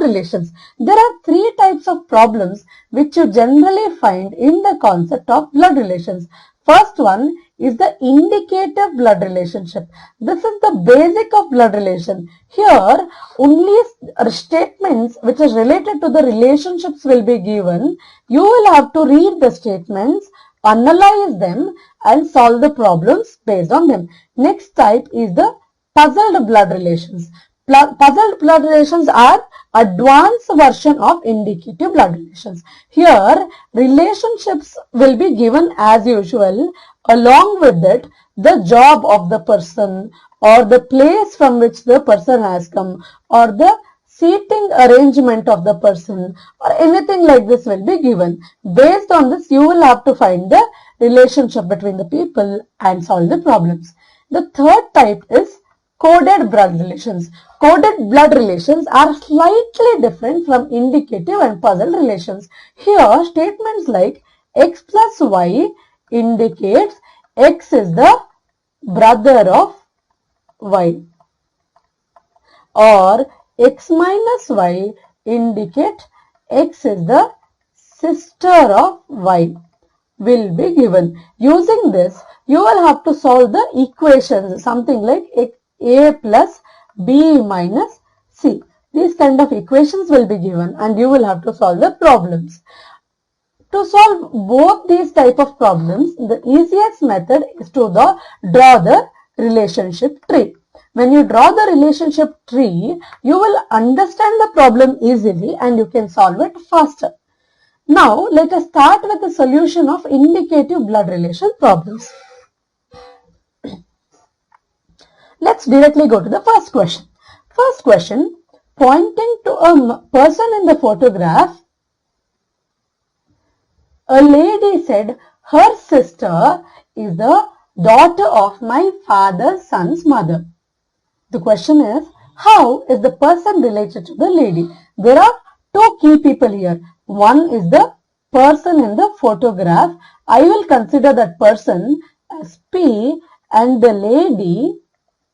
relations. There are three types of problems which you generally find in the concept of blood relations. First one is the indicative blood relationship. This is the basic of blood relation. Here only statements which are related to the relationships will be given. You will have to read the statements, analyze them and solve the problems based on them. Next type is the puzzled blood relations. Puzzled blood relations are advanced version of indicative blood relations. Here relationships will be given as usual. Along with it, the job of the person or the place from which the person has come or the seating arrangement of the person or anything like this will be given. Based on this, you will have to find the relationship between the people and solve the problems. The third type is coded blood relations. Coded blood relations are slightly different from indicative and puzzle relations. Here, statements like x plus y indicates x is the brother of y, or x minus y indicate x is the sister of y will be given. Using this, you will have to solve the equations, something like a plus b minus c. These kind of equations will be given and you will have to solve the problems. To solve both these type of problems, the easiest method is to draw the relationship tree. When you draw the relationship tree, you will understand the problem easily and you can solve it faster. Now, let us start with the solution of indicative blood relation problems. Let's directly go to the first question. First question, pointing to a person in the photograph, a lady said, her sister is the daughter of my father's son's mother. The question is, how is the person related to the lady? There are two key people here. One is the person in the photograph. I will consider that person as P and the lady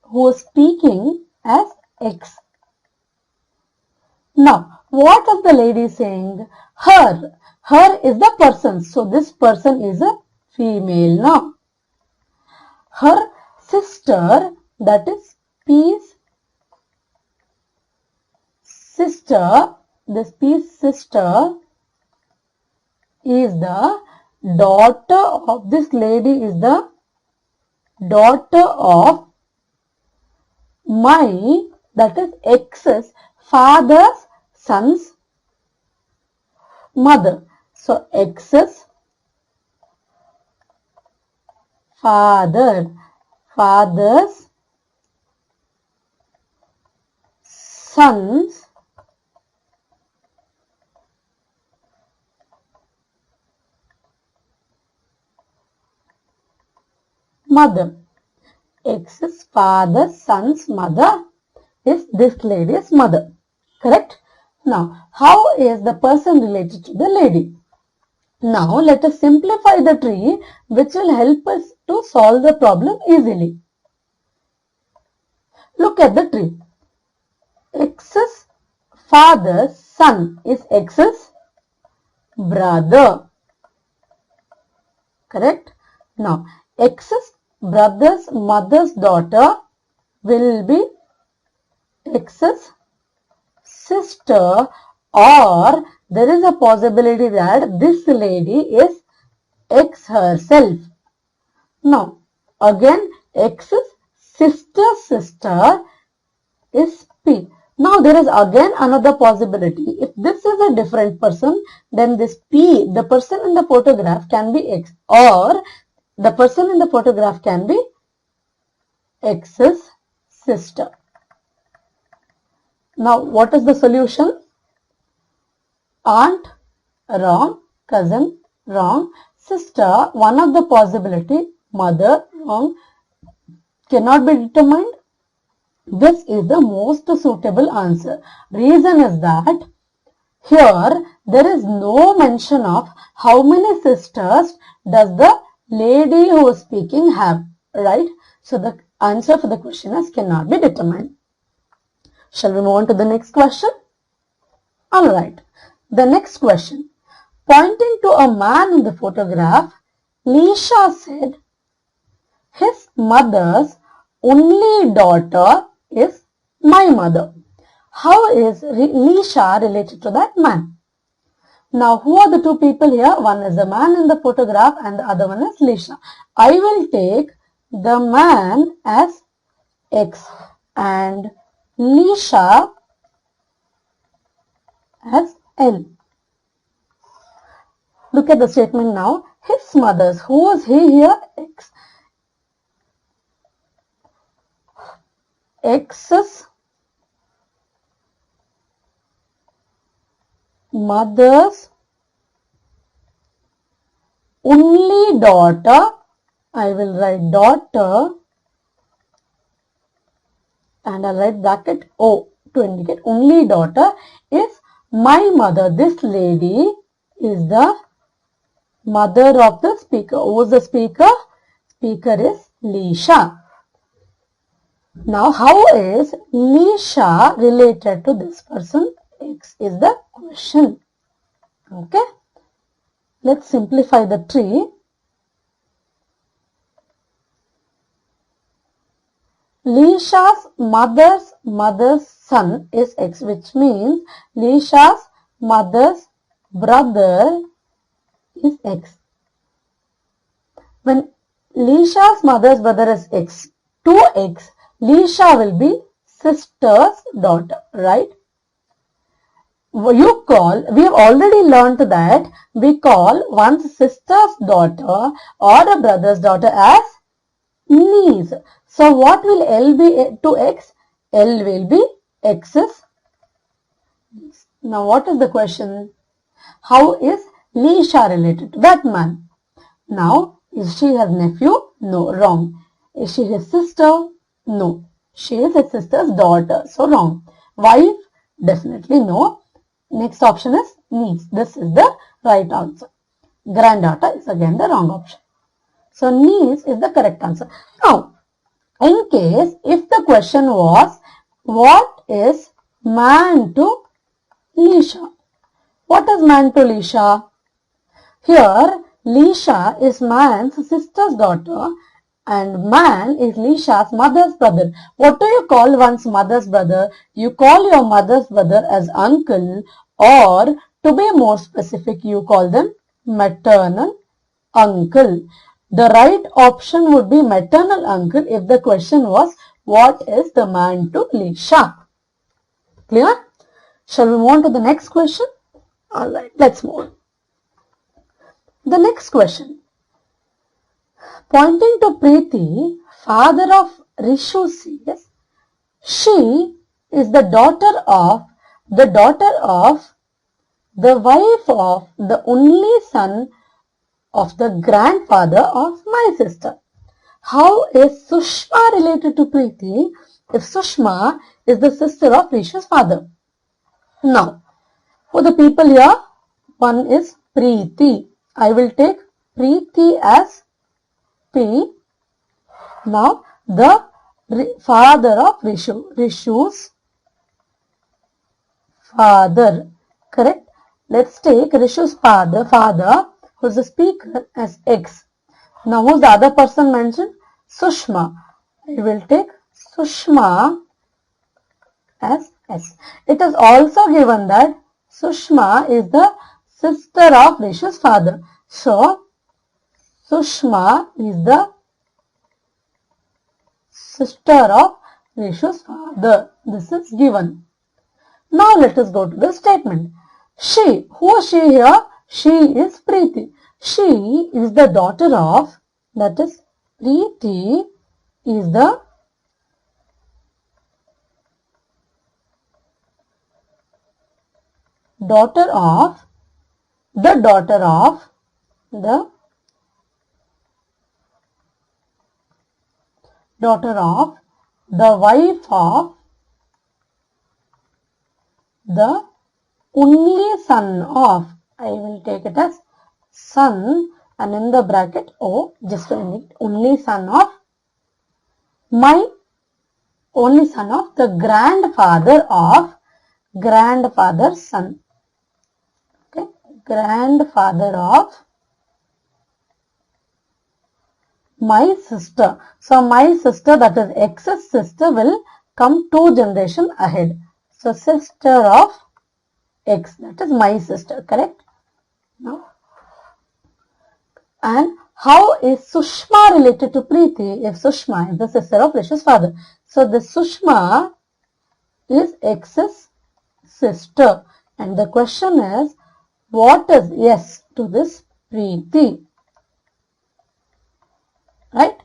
who is speaking as X. Now, what is the lady saying? Her. Her is the person. So, this person is a female now. Her sister, that is P's sister, this P's sister is the daughter of, this lady is the daughter of my, that is X's father's son's mother. So, X's father's son's mother. X's father's son's mother is this lady's mother. Correct? Now, how is the person related to the lady? Now, let us simplify the tree which will help us to solve the problem easily. Look at the tree. X's father's son is X's brother. Correct? Now, X's brother's mother's daughter will be X's sister, or there is a possibility that this lady is X herself. Now, again X's sister's sister is P. Now, there is again another possibility. If this is a different person, then this P, the person in the photograph, can be X, or the person in the photograph can be X's sister. Now, what is the solution? Aunt, wrong. Cousin, wrong. Sister, one of the possibility. Mother, wrong. Cannot be determined. This is the most suitable answer. Reason is that here there is no mention of how many sisters does the lady who is speaking have, right? So the answer for the question is cannot be determined. Shall we move on to the next question? Alright, the next question. Pointing to a man in the photograph, Lisha said, his mother's only daughter is my mother. How is Lisha related to that man? Now, who are the two people here? One is the man in the photograph and the other one is Lisha. I will take the man as X and Lisha as L. Look at the statement now. His mother's. Who is he here? X. X's mother's only daughter. I will write daughter and I'll write bracket O to indicate only daughter is my mother. This lady is the mother of the speaker. Who is the speaker? Speaker is Lisha. Now, how is Lisha related to this person? X is the question. Okay. Let's simplify the tree. Lisha's mother's son is X, which means Lisha's mother's brother is X. When Lisha's mother's brother is X, 2X, Lisha will be sister's daughter, right? We have already learnt that we call one's sister's daughter or a brother's daughter as niece. So what will L be to X? L will be X's niece. Now what is the question? How is Lisha related to that man? Now, is she his nephew? No, wrong. Is she his sister? No. She is his sister's daughter. So wrong. Wife? Definitely no. Next option is niece. This is the right answer. Granddaughter is again the wrong option. So niece is the correct answer. Now, in case if the question was, what is man to Lisha? What is man to Lisha? Here, Lisha is man's sister's daughter and man is Lisha's mother's brother. What do you call one's mother's brother? You call your mother's brother as uncle, or to be more specific, you call them maternal uncle. The right option would be maternal uncle if the question was, what is the man to Lisha? Clear? Shall we move on to the next question? Alright, let's move on. The next question. Pointing to Preeti, father of Rishu says, she is the daughter of the wife of the only son of the grandfather of my sister. How is Sushma related to Preeti if Sushma is the sister of Rishu's father? Now, for the people here, one is Preeti. I will take Preeti as P. Now, the father of Rishu's father. Correct? Let's take Rishu's father, who is the speaker, as X. Now, who's the other person mentioned? Sushma. I will take Sushma as S. It is also given that Sushma is the sister of Rishu's father. So, Sushma is the sister of Rishu's father. This is given. Now let us go to the statement. She, who is she here? She is Preeti. She is the daughter of, that is, Preeti is the daughter of the wife of the only son of, I will take it as son and in the bracket O, just to indicate only son of the grandfather's son. grandfather of my sister. So my sister, that is X's sister, will come 2 generations ahead. So sister of X, that is my sister, correct? Now, and how is Sushma related to Preeti if Sushma is the sister of Rishi's father? So the Sushma is X's sister. And the question is, what is yes to this Preeti? Right?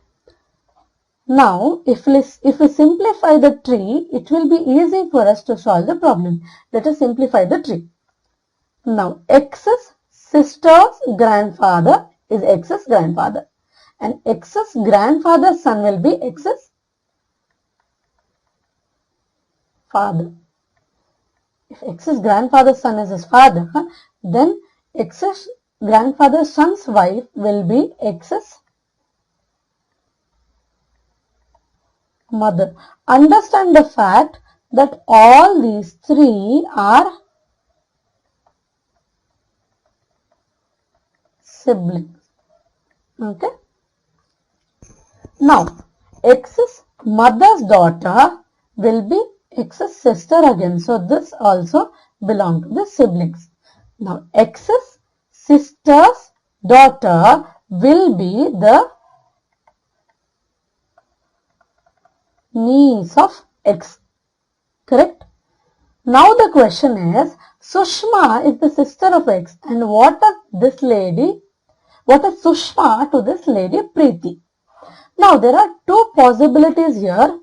Now, if we simplify the tree, it will be easy for us to solve the problem. Let us simplify the tree. Now, X's sister's grandfather is X's grandfather. And X's grandfather's son will be X's father. If X's grandfather's son is his father, then X's grandfather's son's wife will be X's mother. Understand the fact that all these 3 are siblings. Okay. Now, X's mother's daughter will be X's sister again. So, this also belongs to the siblings. Now, X's sister's daughter will be the niece of X. Correct? Now, the question is, Sushma is the sister of X. And what is Sushma to this lady Preeti? Now, there are 2 possibilities here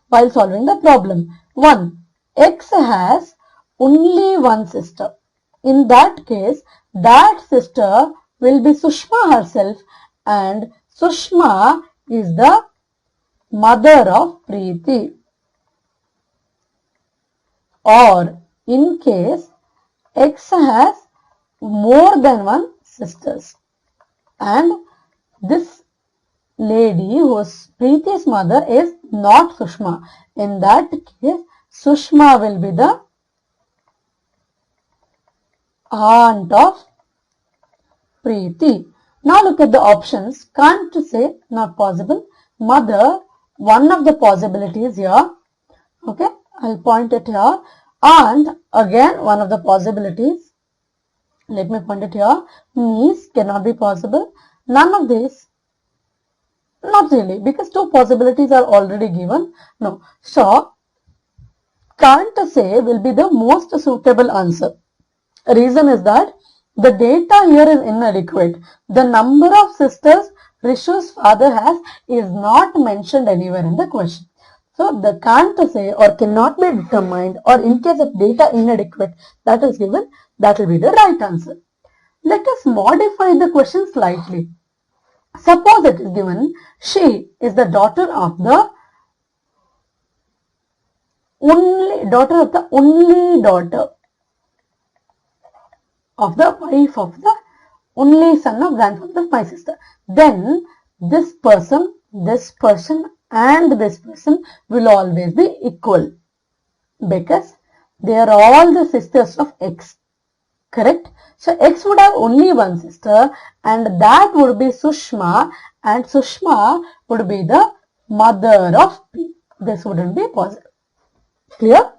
while solving the problem. 1. X has only one sister. In that case, that sister will be Sushma herself, and Sushma is the mother of Preeti. Or in case X has more than one sisters, and this lady who is Preeti's mother is not Sushma. In that case, Sushma will be the aunt of Preeti. Now look at the options. Can't say not possible. Mother, one of the possibilities here. Okay, I'll point it here. Aunt, again one of the possibilities. Let me point it here. Niece cannot be possible. None of these. Not really, because 2 possibilities are already given. No. So, can't say will be the most suitable answer. Reason is that the data here is inadequate. The number of sisters Rishu's father has is not mentioned anywhere in the question. So, the can't say or cannot be determined, or in case of data inadequate that is given, that will be the right answer. Let us modify the question slightly. Suppose it is given, she is the daughter of the only daughter of the wife of the only son of grandfather of my sister. Then this person and this person will always be equal, because they are all the sisters of X. Correct? So X would have only one sister, and that would be Sushma, and Sushma would be the mother of P. This wouldn't be possible. Clear?